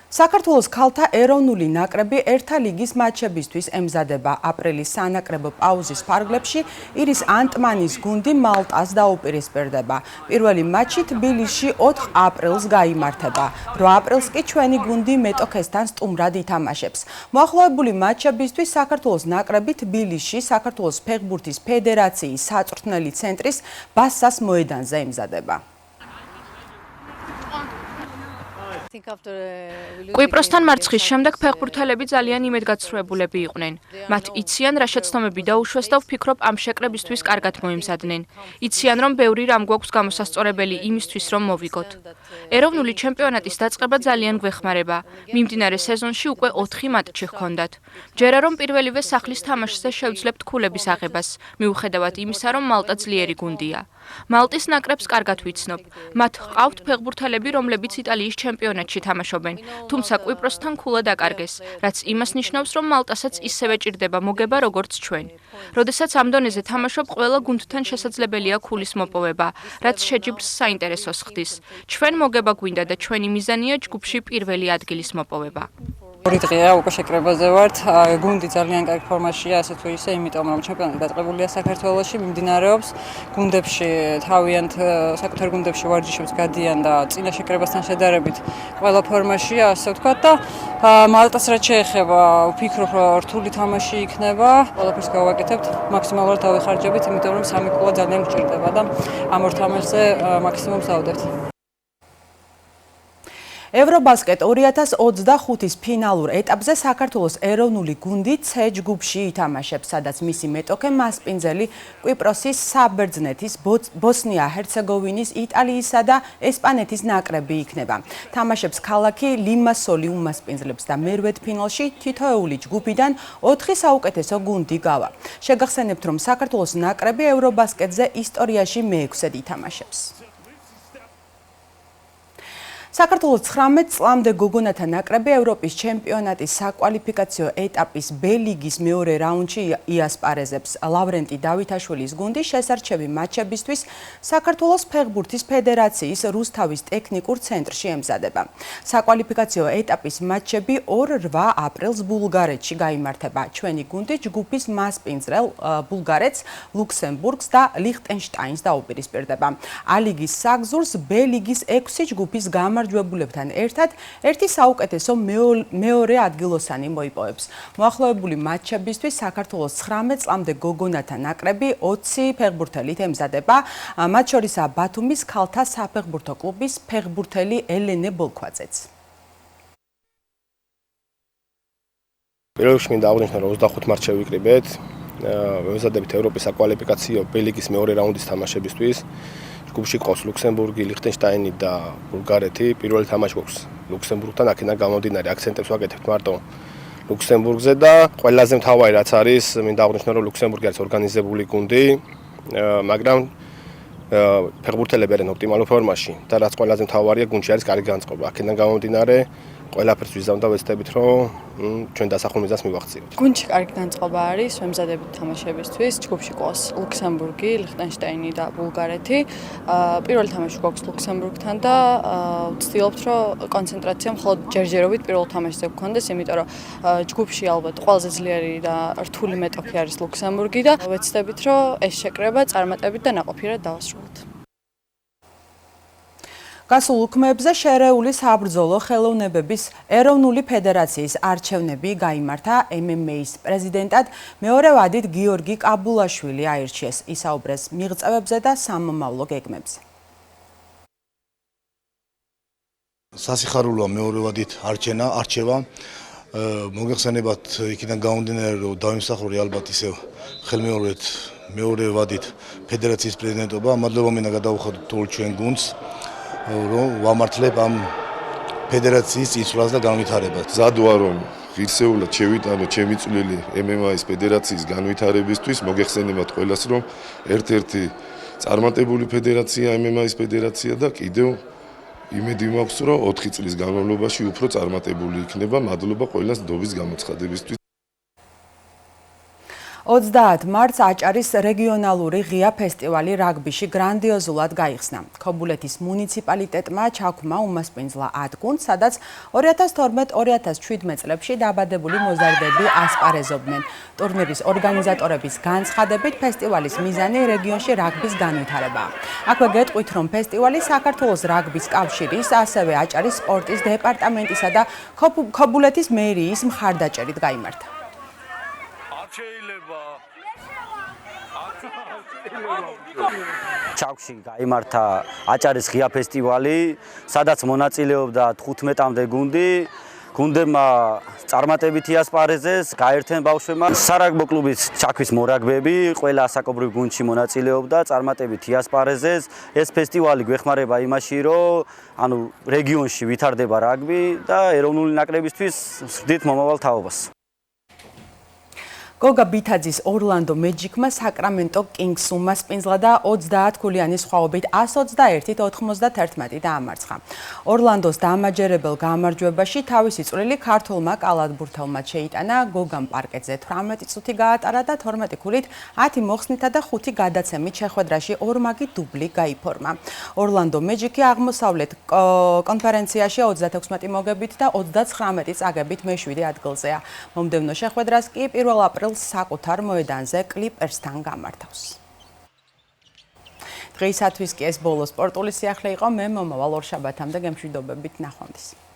საქართველოს ქალთა ეროვნული ნაკრები ერთა ლიგის მატჩებისთვის ემზადება. აპრილის სანაკრებო პაუზის ფარგლებში ირის ანტმანის გუნდი მალტას დაუპირისპირდება. პირველი მატჩი თბილისში 4 აპრილს გაიმართება. 8 აპრილს კი ჩვენი გუნდი მეტოქესთან სტუმრად ითამაშებს. მოახლოებული მატჩებისთვის საქართველოს ნაკრები თბილისში საქართველოს ფეხბურთის ფედერაციის საწვრთნელი ცენტრის ბასას მოედანზე ემზადება. კვიპროსთან მარცხის შემდეგ ფეხბურთელები ძალიან იმედგაცრუებულები იყვნენ. მათ იციან, რა შეცდომები დაუშვეს და ვფიქრობ, ამ შეკრებისთვის კარგად მოიმზადნენ. იციან, რომ ბევრი რამ გვაქვს გამოსასწორებელი იმისთვის, რომ მოვიგოთ. ეროვნული ჩემპიონატის დაწყება ძალიან გვეხმარება. მიმდინარე სეზონში უკვე 4 მატჩი ჰქონდათ. ჯერა რომ პირველივე სახლის თამაშზე შევძლებთ ქულების აღებას, მიუხედავად იმისა, რომ მალტა ძლიერი გუნდია. მალტის ნაკრებს კარგად ვიცნობ. მათ ჰყავთ ფეხბურთელები, რომლებიც იტალიის ჩემპიონატში თამაშობენ, თუმცა კვიპროსთან ქულა დაკარგეს, რაც იმას ნიშნავს, რომ მალტასაც ისევე ჭირდება მოგება, როგორც ჩვენ. როდესაც ამ დონეზე თამაშობ, ყველა გუნდთან შესაძლებელია ქულის მოპოვება, რაც შეჯიბრს საინტერესოს ხდის. ჩვენ მოგება გვინდა და ჩვენი მიზანია ჯგუფში პირველი ადგილის მოპოვება. ორი დღეა უკვე შეკრებაზე ვართ. გუნდი ძალიან კარგ ფორმაშია, ასე თუ ისე, იმიტომ რომ ჩემპიონატი დაწყებულია საქართველოში, მიმდინარეობს. გუნდებში თავიანთ საკუთარ გუნდებში ვარჯიშებს გადიან და წინა შეკრებასთან შედარებით ყველა ფორმაშია, ასე ვთქვათ და მალტას რაც შეეხება, ვფიქრობ, რომ რთული თამაში იქნება. ყველაფერს გავაკეთებთ, მაქსიმალურად დავიხარჯებით, იმიტომ რომ სამი ქულა ძალიან გვჭირდება და ამ ორ თამაშზე მაქსიმუმს დავდებთ. ევრობასკეტ 2025-ის ფინალურ ეტაპზე საქართველოს ეროვნული გუნდი C ჯგუფში ითამაშებს, სადაც მისი მეტოქე მასპინძელი კვიპროსის, საბერძნეთის, ბოსნია-ჰერცეგოვინის, იტალიისა და ესპანეთის ნაკრები იქნება. თამაშებს ქალაქი ლიმასოლი უმასპინძლებს და მერვედფინალში თითოეული ჯგუფიდან 4 საუკეთესო გუნდი გავა. შეგახსენებთ, რომ საქართველოს ნაკრები ევრობასკეტზე ისტორიაში მე-6-ად ითამაშებს. საქართველოს 19 წლამდე გოგონათა ნაკრები ევროპის ჩემპიონატის საკვალიფიკაციო ეტაპის B ლიგის მეორე რაუნდში იასპარეზებს. ლავრენტი დავითაშვილის გუნდი შესარჩევი მატჩებისთვის საქართველოს ფეხბურთის ფედერაციის რუსთავის ტექნიკურ ცენტრში ემზადება. საკვალიფიკაციო ეტაპის მატჩები 2-8 აპრილს ბულგარეთში გაიმართება. ჩვენი გუნდი ჯგუფის მასპინძელ ბულგარეთს, ლუქსემბურგს და ლიხტენშტაინს დაუპირისპირდება. A ლიგის საგზურს B ლიგის 6 ჯგუფის გამარჯვებულებთან ერთად ერთი საუკეთესო მეორე ადგილოსანი მოიპოვებს. მოახლოებული მატჩებისთვის საქართველოს 19 წლამდე გოგონათა ნაკრები 20 ფეხბურთელით ემზადება. მათ შორისაა ბათუმის ქალთა საფეხბურთო კლუბის ფეხბურთელი ელენე ბოლქვაძეც. პირველ რიგში მინდა აღვნიშნო, რომ 25 მარტს შევიკრიბეთ. ვეზადებით ევროპის საკვალიფიკაციო ბელიგის მეორე რაუნდის თამაშებისთვის. ჯგუფში ყავს ლუქსემბურგი, ლიხტენშტაინი და ბულგარეთი. პირველი თამაში გვაქვს ლუქსემბურგთან, აქედან გამომდინარე აქცენტებს ვაკეთებთ მარტო ლუქსემბურგზე და ყველაზე მთავარი რაც არის, მინდა აღვნიშნო, რომ ლუქსემბურგი არის ორგანიზებული გუნდი, მაგრამ ფეხბურთელები არიან ოპტიმალურ ფორმაში და რაც ყველაზე მთავარია, გუნდში არის კარგი განწყობა. აქედან გამომდინარე ყველაფერს ვიზამ და ვეცდებით, რომ ჩვენ დასახულ მიზანს მივაღწიოთ. გუნდში კარგი განწყობა არის, ვემზადებით თამაშებისთვის. ჯგუფში ყავს ლუქსემბურგი, ლიხტენშტაინი და ბულგარეთი. პირველი თამაში გვაქვს ლუქსემბურგთან და ვცდილობთ, რომ კონცენტრაცია მხოლოდ ჯერჯერობით პირველ თამაშზე გქონდეს, იმიტომ რომ ჯგუფში ალბათ ყველაზე ძლიერი და რთული მეტოქი არის ლუქსემბურგი და ვეცდებით, რომ ეს შეკრება წარმატებით და ნაყოფიერად დავასრულოთ. გასულ უქმეებზე შერეული საბრძოლო ხელოვნებების ეროვნული ფედერაციის არჩევნები გაიმართა. MMA-ის პრეზიდენტად მეორე ვადით გიორგი კაბულაშვილი აირჩიეს. ისაუბრეს მიღწევებზე და სამომავლო გეგმებზე. სასიხარულოა მეორე ვადით არჩევა. მოგეხსენებათ იქიდან გამომდინარე, რომ დავიმსახურე ალბათ ისევ ხელმეორედ მეორე ვადით ფედერაციის პრეზიდენტობა. მადლობა მინდა გადავუხადოთ თულ ჩვენ გუნდს, რომ ვამართლებ ამ ფედერაციის წინსვლას და განვითარებას. მზად ვარ, რომ ღირსეულად შევიტანო ჩემი წვლილი MMA-ის ფედერაციის განვითარებისთვის. მოგეხსენებათ ყველას, რომ ერთ-ერთი წარმატებული ფედერაცია MMA-ის ფედერაცია და კიდევ იმედი მაქვს, რომ 4 წლის განმავლობაში უფრო წარმატებული იქნება. მადლობა ყველას ნდობის გამოცხადებისთვის. 30 მარტს აჭარის რეგიონალური ღია ფესტივალი რაგბიში გრანდიოზულად გაიხსნა. ქობულეთის მუნიციპალიტეტმა ჩაქვმა უმასპინძლა 10 გუნდს, სადაც 2012-2017 წლებში დაბადებული მოზარდები ასპარეზობდნენ. ტურნირის ორგანიზატორების განცხადებით, ფესტივალის მიზანი რეგიონში რაგბის განვითარებაა. აქვე გეტყვით, რომ ფესტივალი საქართველოს რაგბის კავშირის, ასევე აჭარის სპორტის დეპარტამენტისა და ქობულეთის მერიის მხარდაჭერით გაიმართა. ჩაქვში გაიმართა აჭარის ღია ფესტივალი, სადაც მონაწილეობდა 15-მდე გუნდი. გუნდებმა წარმატებითი ასპარეზეს, გაერთენ ბავშვებმა. სარაგბო კლუბის ჩაქვის მორაგბეები ყველა ასაკობრივ გუნდში მონაწილეობდა, წარმატებითი ასპარეზეს. ეს ფესტივალი გვეხმარება იმაში, რომ რეგიონში ვითარდება რაგბი და ეროვნული ნაკრებისთვის ვსვდით მომავალ თაობას. გოგა ბითაძის ორლანდო მეჯიკმა საკრამენტო კინგს უმასპინძლა და 30 ქულიანი სხვაობით 121-91 დაამარცხა. ორლანდოს დამაჯერებელ გამარჯვებაში თავისი წვლილი ქართულმა კალათბურთელმა შეიტანა. გოგამ პარკეტზე 18 წუთი გაატარა და 12 ქულით 10 მოხსნითა და 5 გადაცემით შეხვედრაში ორმაგი დუბლი გაიფორმა. ორლანდო მეჯიკი აღმოსავლეთ კონფერენციაში 36 მოგებით და 39 წაგებით მე-7 ადგილზეა. მომდევნო შეხვედრას კი 1 აპრილს საკუთარ მოედანზე კლიპერსთან გამართავს. დღეისათვის კი ეს ბოლო სპორტული სიახლე იყო. მე მომავალ ორშაბათამდე გემშვიდობებით, ნახვამდის.